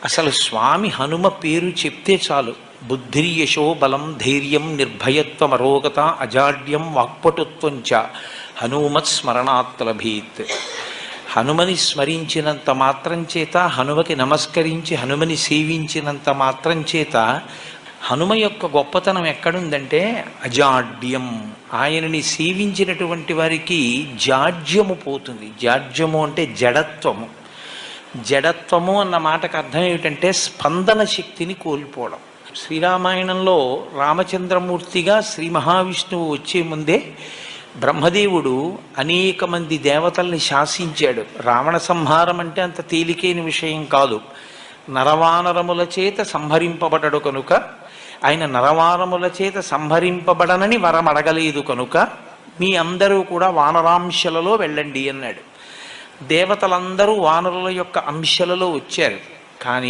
అసలు స్వామి హనుమ పేరు చెప్తే చాలు, బుద్ధిర్యశో బలం ధైర్యం నిర్భయత్వం అరోగత అజాడ్యం వాక్పటుత్వం చ హనుమత్ స్మరణాత్ లభేత్. హనుమని స్మరించినంత మాత్రం చేత, హనుమకి నమస్కరించి హనుమని సేవించినంత మాత్రం చేత హనుమ యొక్క గొప్పతనం ఎక్కడుందంటే అజాడ్యం. ఆయనని సేవించినటువంటి వారికి జాడ్యము పోతుంది. జాడ్యము అంటే జడత్వము. జడత్వము అన్న మాటకు అర్థం ఏమిటంటే స్పందన శక్తిని కోల్పోవడం. శ్రీరామాయణంలో రామచంద్రమూర్తిగా శ్రీ మహావిష్ణువు వచ్చే ముందే బ్రహ్మదేవుడు అనేక మంది దేవతల్ని శాసించాడు. రావణ సంహారం అంటే అంత తేలికైన విషయం కాదు. నరవానరముల చేత సంహరింపబడడు కనుక, ఆయన నరవానరముల చేత సంహరింపబడనని వరం అడగలేదు కనుక మీ అందరూ కూడా వానరాంశలలో వెళ్ళండి అన్నాడు. దేవతలందరూ వానరుల యొక్క అంశలలో వచ్చారు. కానీ